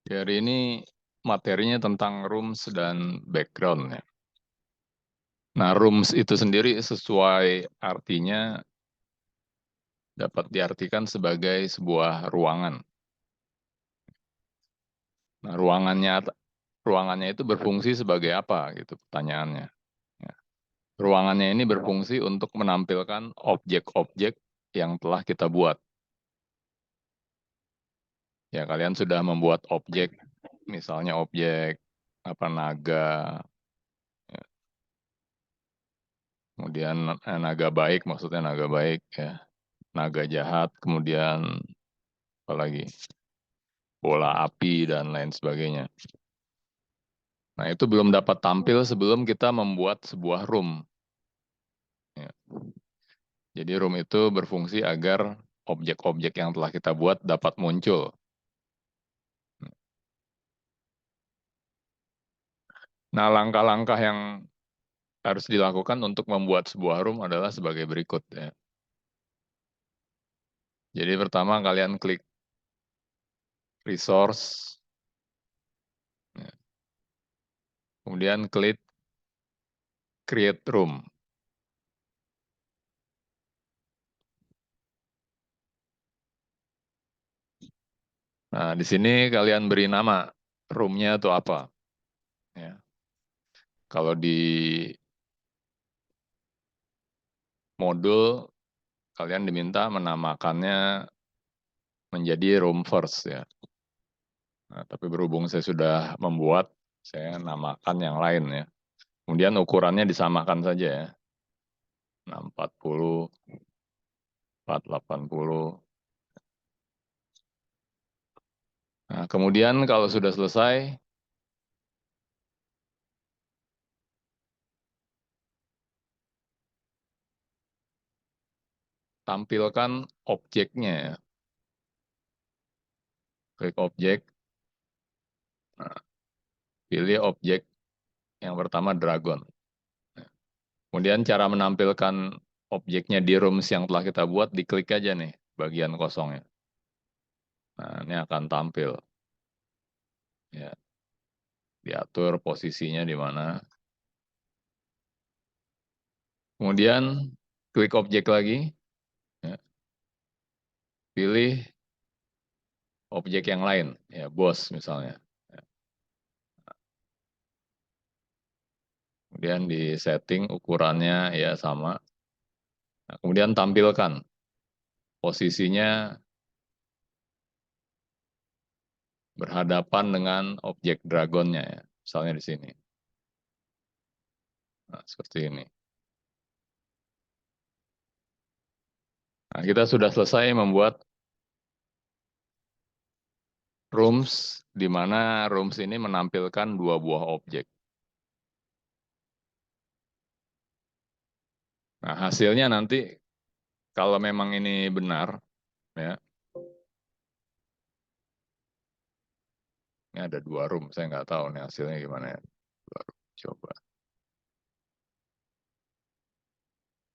Ya, hari ini materinya tentang rooms dan background ya. Nah, rooms itu sendiri sesuai artinya dapat diartikan sebagai sebuah ruangan. Nah, ruangannya itu berfungsi sebagai apa gitu pertanyaannya. Ya. Ruangannya ini berfungsi untuk menampilkan objek-objek yang telah kita buat. Ya, kalian sudah membuat objek, misalnya objek apa naga, ya. Kemudian naga baik, maksudnya naga baik ya. Naga jahat, kemudian apalagi bola api dan lain sebagainya. Nah, itu belum dapat tampil sebelum kita membuat sebuah room. Ya. Jadi room itu berfungsi agar objek-objek yang telah kita buat dapat muncul. Nah, langkah-langkah yang harus dilakukan untuk membuat sebuah room adalah sebagai berikut. Ya. Jadi pertama kalian klik resource, ya. Kemudian klik create room. Nah, di sini kalian beri nama roomnya itu apa. Ya. Kalau di modul, kalian diminta menamakannya menjadi room first ya. Nah, tapi berhubung saya sudah membuat, saya namakan yang lain ya. Kemudian ukurannya disamakan saja ya. 640, 480. Nah, kemudian kalau sudah selesai, tampilkan objeknya ya. Klik objek, nah, pilih objek yang pertama dragon. Kemudian cara menampilkan objeknya di rooms yang telah kita buat, diklik aja nih bagian kosongnya. Nah, ini akan tampil. Ya, diatur posisinya di mana. Kemudian klik objek lagi, ya, pilih objek yang lain, ya bos misalnya. Ya. Kemudian di setting ukurannya ya sama. Nah, kemudian tampilkan posisinya berhadapan dengan objek dragonnya ya. Misalnya di sini. Nah, seperti ini. Nah, kita sudah selesai membuat rooms, di mana rooms ini menampilkan dua buah objek. Nah, hasilnya nanti kalau memang ini benar, ya, ini ada dua room, saya nggak tahu nih hasilnya gimana ya. Baru coba.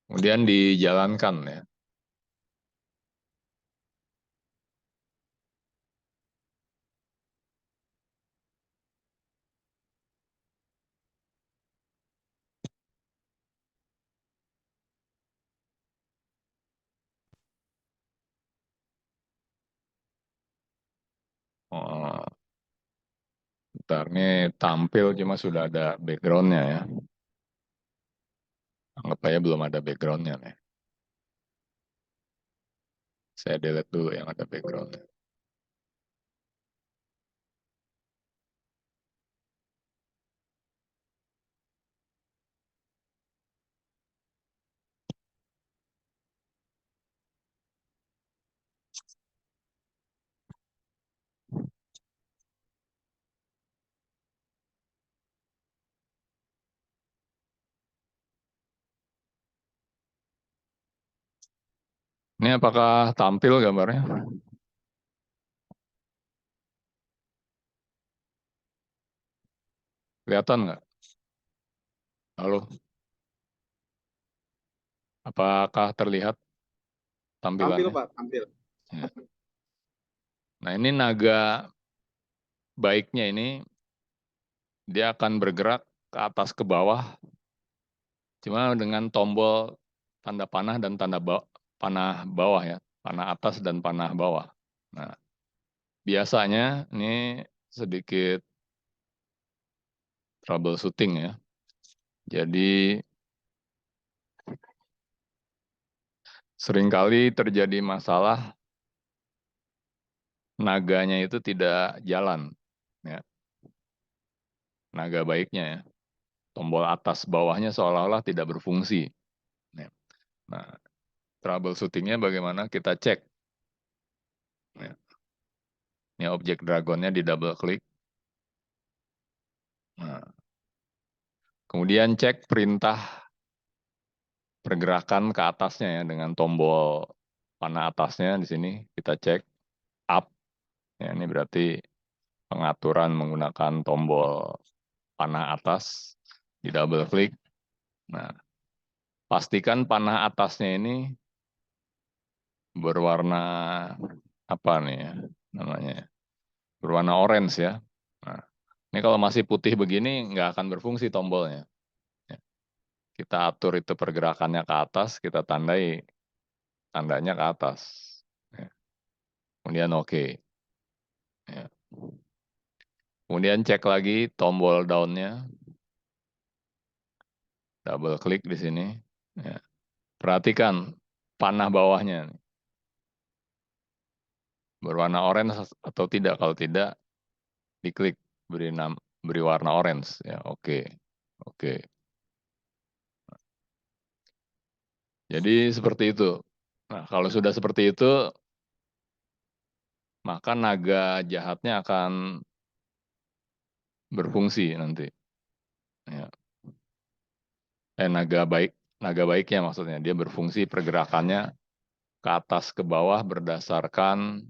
Kemudian dijalankan ya. Oh, bentar, ini tampil cuma sudah ada backgroundnya ya. Anggap aja belum ada backgroundnya nih. Saya delete dulu yang ada backgroundnya. Ini apakah tampil gambarnya? Kelihatan nggak? Halo, apakah terlihat Tampil tampilannya? Pak, tampil. Ya. Nah, ini naga baiknya ini dia akan bergerak ke atas ke bawah, cuma dengan tombol tanda panah dan panah bawah ya, panah atas dan panah bawah. Nah, biasanya ini sedikit troubleshooting ya. Jadi seringkali terjadi masalah naganya itu tidak jalan, ya. Naga baiknya ya. Tombol atas bawahnya seolah-olah tidak berfungsi. Ya. Nah, troubleshootingnya bagaimana? Kita cek. Ya. Ini objek dragonnya di double klik. Nah, kemudian cek perintah pergerakan ke atasnya ya dengan tombol panah atasnya di sini kita cek up. Ya, ini berarti pengaturan menggunakan tombol panah atas di double klik. Nah, pastikan panah atasnya ini berwarna apa nih ya namanya? Berwarna orange ya. Nah, ini kalau masih putih begini nggak akan berfungsi tombolnya. Ya. Kita atur itu pergerakannya ke atas, kita tandai tandanya ke atas. Ya. Kemudian oke. Ya. Kemudian cek lagi tombol down-nya. Double klik di sini. Ya. Perhatikan panah bawahnya. Berwarna orange atau tidak. Kalau tidak, diklik beri warna orange. Ya, oke. Oke. Jadi seperti itu. Nah, kalau sudah seperti itu, maka naga jahatnya akan berfungsi nanti. Ya. Naga baiknya maksudnya dia berfungsi pergerakannya ke atas ke bawah berdasarkan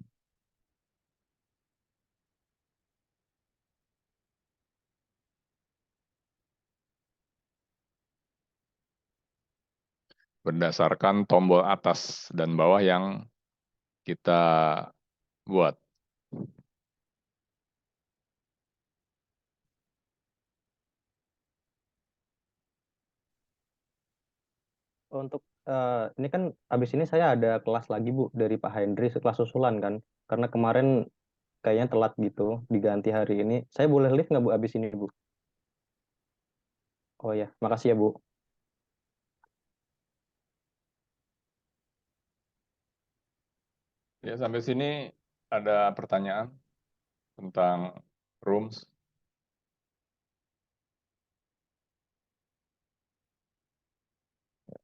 tombol atas dan bawah yang kita buat. Untuk ini kan abis ini saya ada kelas lagi Bu dari Pak Hendri kelas susulan kan. Karena kemarin kayaknya telat gitu diganti hari ini. Saya boleh live nggak Bu abis ini Bu? Oh ya, makasih ya Bu. Ya, sampai sini ada pertanyaan tentang rooms.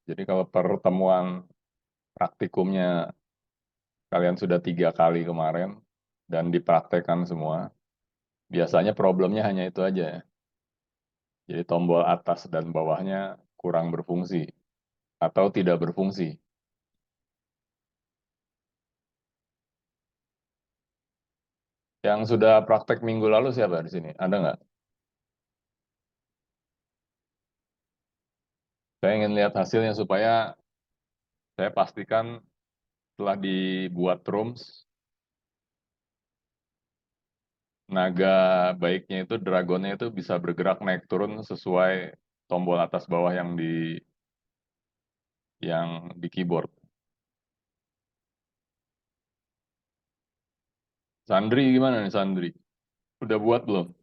Jadi kalau pertemuan praktikumnya kalian sudah 3 kali kemarin dan dipraktekkan semua, biasanya problemnya hanya itu aja ya. Jadi tombol atas dan bawahnya kurang berfungsi atau tidak berfungsi. Yang sudah praktek minggu lalu siapa di sini? Ada nggak? Saya ingin lihat hasilnya supaya saya pastikan setelah dibuat rooms, naga baiknya itu, dragonnya itu bisa bergerak naik turun sesuai tombol atas bawah yang di keyboard. Sandri gimana nih Sandri? Udah buat belum?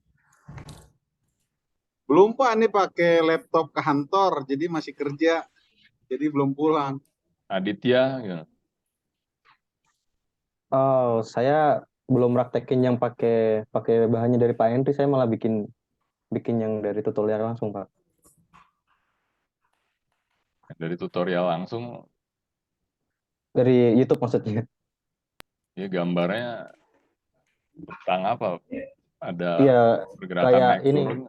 Belum Pak, ini pakai laptop kantor, jadi masih kerja, jadi belum pulang. Aditya gimana? Oh, saya belum praktekin yang pakai pakai bahannya dari Pak Hendri. Saya malah bikin bikin yang dari tutorial langsung Pak. Dari tutorial langsung, Dari YouTube maksudnya. ya gambarnya tentang apa? Ada Iya, pergerakan kayak naik ini, turun.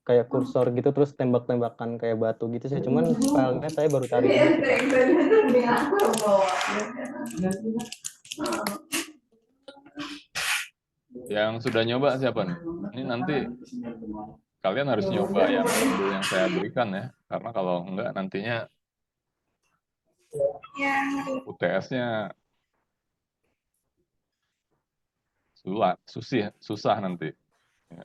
kayak kursor gitu terus tembak-tembakan kayak batu gitu sih. Cuman filenya saya baru cari juga sih Pak. Yang sudah nyoba siapa nih? Ini nanti kalian harus nyoba yang modul yang saya berikan ya. Karena kalau enggak nantinya UTS-nya susah nanti. Ya.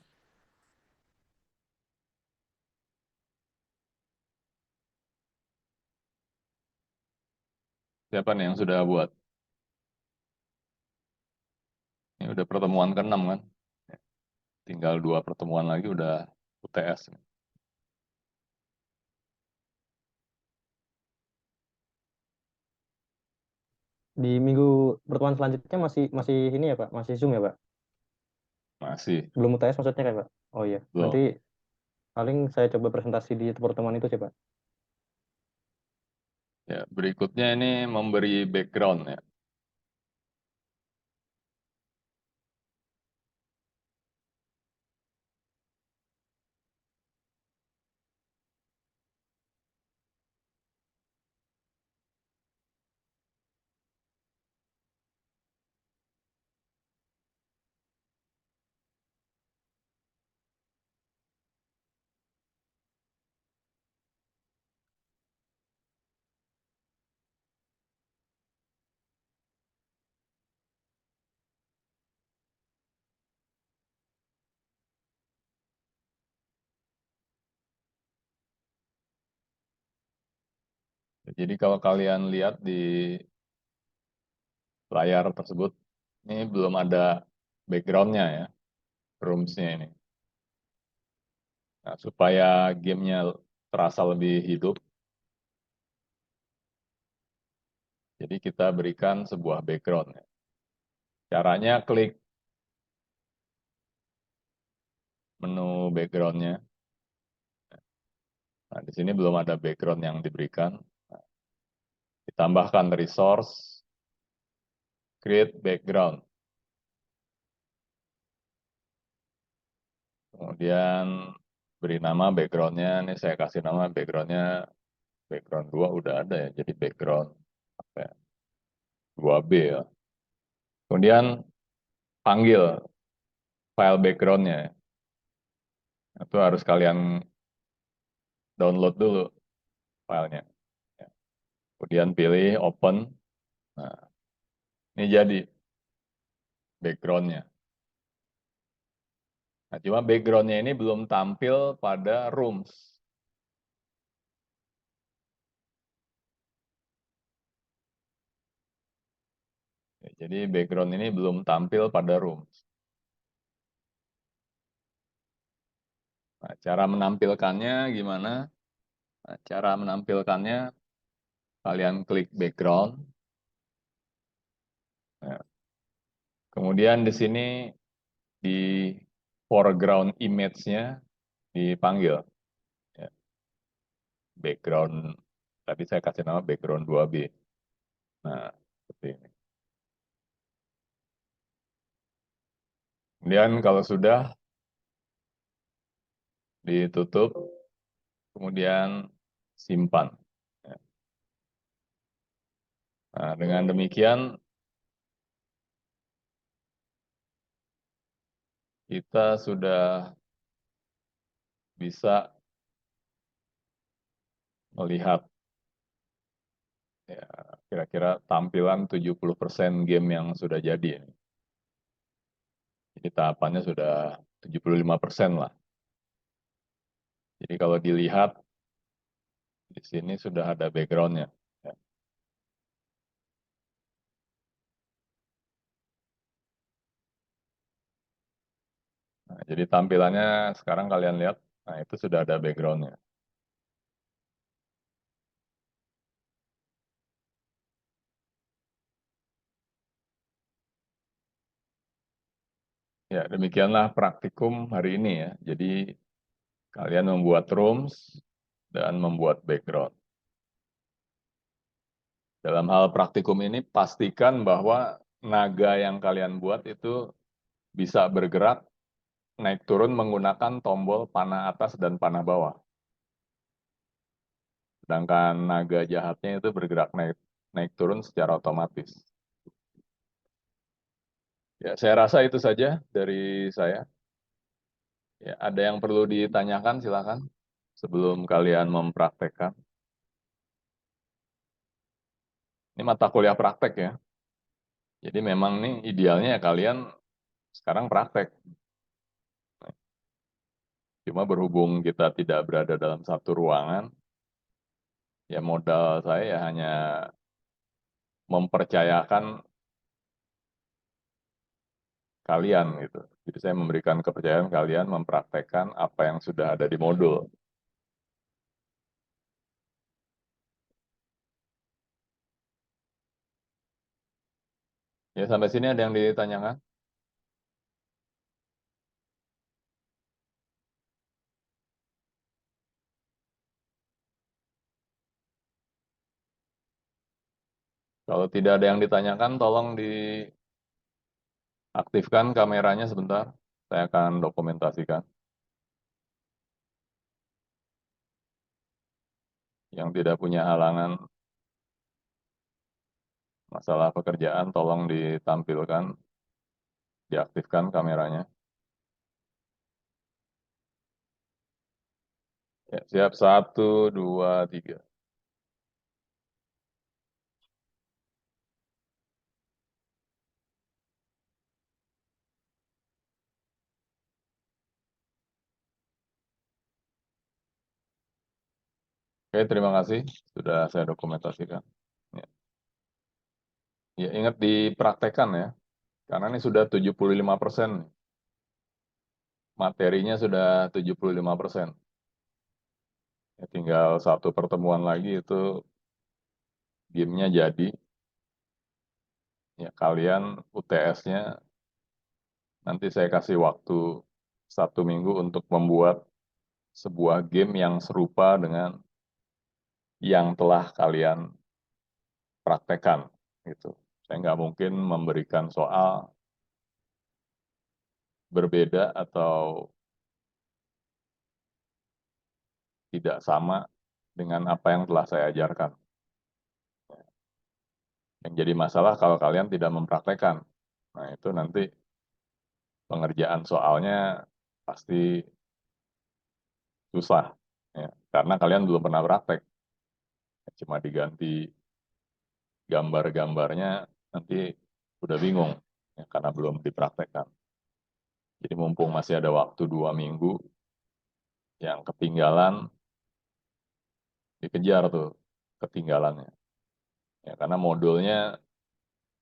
Siapa nih yang sudah buat? Ini udah pertemuan ke-6 kan? Ya. Tinggal 2 pertemuan lagi udah UTS. Di minggu pertemuan selanjutnya masih masih ini ya Pak, masih Zoom ya Pak? Masih, Belum UTS maksudnya kan Pak? Oh iya, nanti belum. paling saya coba presentasi di pertemuan itu sih Pak. Ya, berikutnya ini memberi background ya. Jadi kalau kalian lihat di layar tersebut, ini belum ada backgroundnya ya, rooms-nya ini. Nah, supaya gamenya terasa lebih hidup, jadi kita berikan sebuah background. Ya. Caranya klik menu background-nya. Nah, di sini belum ada background yang diberikan. Nah, ditambahkan resource, create background. Kemudian beri nama background-nya. Ini saya kasih nama background-nya background 2 udah ada ya. Jadi background apa ya, 2B ya. Kemudian panggil file background-nya. Itu harus kalian download dulu filenya. Ya. Kemudian pilih open. Nah, ini jadi background-nya. Nah, cuma background-nya ini belum tampil pada rooms. Ya, jadi background ini belum tampil pada rooms. Nah, cara menampilkannya gimana? Nah, cara menampilkannya, kalian klik background. Nah, kemudian di sini di foreground image-nya dipanggil. Ya, background, tadi saya kasih nama background 2B. Nah, seperti ini. Kemudian kalau sudah ditutup, kemudian simpan. Ya. Nah, dengan demikian kita sudah bisa melihat ya, kira-kira tampilan 70% game yang sudah jadi. Jadi tahapannya sudah 75% lah. Jadi kalau dilihat, di sini sudah ada background-nya. Ya. Nah, jadi tampilannya sekarang kalian lihat, nah itu sudah ada background-nya. Ya, demikianlah praktikum hari ini ya. Jadi kalian membuat rooms dan membuat background. Dalam hal praktikum ini, pastikan bahwa naga yang kalian buat itu bisa bergerak naik turun menggunakan tombol panah atas dan panah bawah. Sedangkan naga jahatnya itu bergerak naik turun secara otomatis. Ya, saya rasa itu saja dari saya. Ya, ada yang perlu ditanyakan, silakan sebelum kalian mempraktekkan. Ini mata kuliah praktek ya. Jadi memang nih idealnya ya kalian Sekarang praktek. Cuma berhubung kita tidak berada dalam satu ruangan, ya modal saya ya hanya mempercayakan kalian gitu. Jadi saya memberikan kepercayaan kalian mempraktekkan apa yang sudah ada di modul. Ya sampai sini ada yang ditanyakan? Kalau tidak ada yang ditanyakan, tolong diaktifkan kameranya sebentar. Saya akan dokumentasikan. Yang tidak punya halangan masalah pekerjaan, tolong ditampilkan, diaktifkan kameranya. Ya, siap, 1, 2, 3. Oke, terima kasih sudah saya dokumentasikan. Ya, ya ingat dipraktekkan ya, karena ini sudah 75%. Materinya sudah 75%. Ya, tinggal satu pertemuan lagi itu game-nya jadi. Ya, kalian UTS-nya nanti saya kasih waktu 1 minggu untuk membuat sebuah game yang serupa dengan yang telah kalian praktekkan. Gitu. Saya nggak mungkin memberikan soal berbeda atau tidak sama dengan apa yang telah saya ajarkan. Yang jadi masalah kalau kalian tidak mempraktekkan. Nah, itu nanti pengerjaan soalnya pasti susah. Ya, karena kalian belum pernah praktek. Cuma diganti gambar-gambarnya, nanti udah bingung. Ya, karena belum dipraktekkan. Jadi mumpung masih ada waktu 2 minggu, yang ketinggalan, dikejar tuh ketinggalannya. Ya, karena modulnya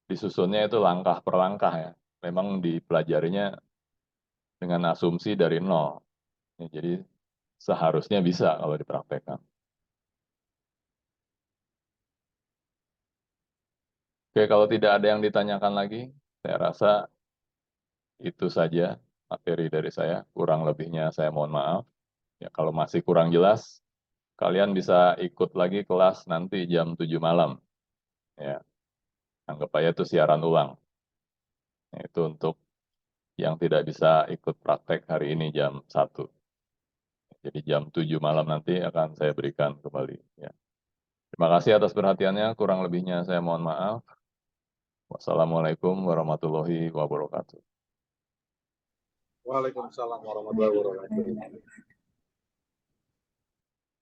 disusunnya itu langkah per langkah ya. Memang dipelajarinya dengan asumsi dari nol. Ya, jadi seharusnya bisa kalau dipraktekkan. Oke, kalau tidak ada yang ditanyakan lagi, saya rasa itu saja materi dari saya. Kurang lebihnya saya mohon maaf. Ya, kalau masih kurang jelas, kalian bisa ikut lagi kelas nanti jam 7 malam. Ya, anggap aja itu siaran ulang. Ya, itu untuk yang tidak bisa ikut praktek hari ini jam 1. Jadi jam 7 malam nanti akan saya berikan kembali. Ya. Terima kasih atas perhatiannya. Kurang lebihnya saya mohon maaf. Wassalamualaikum warahmatullahi wabarakatuh. Waalaikumsalam warahmatullahi wabarakatuh.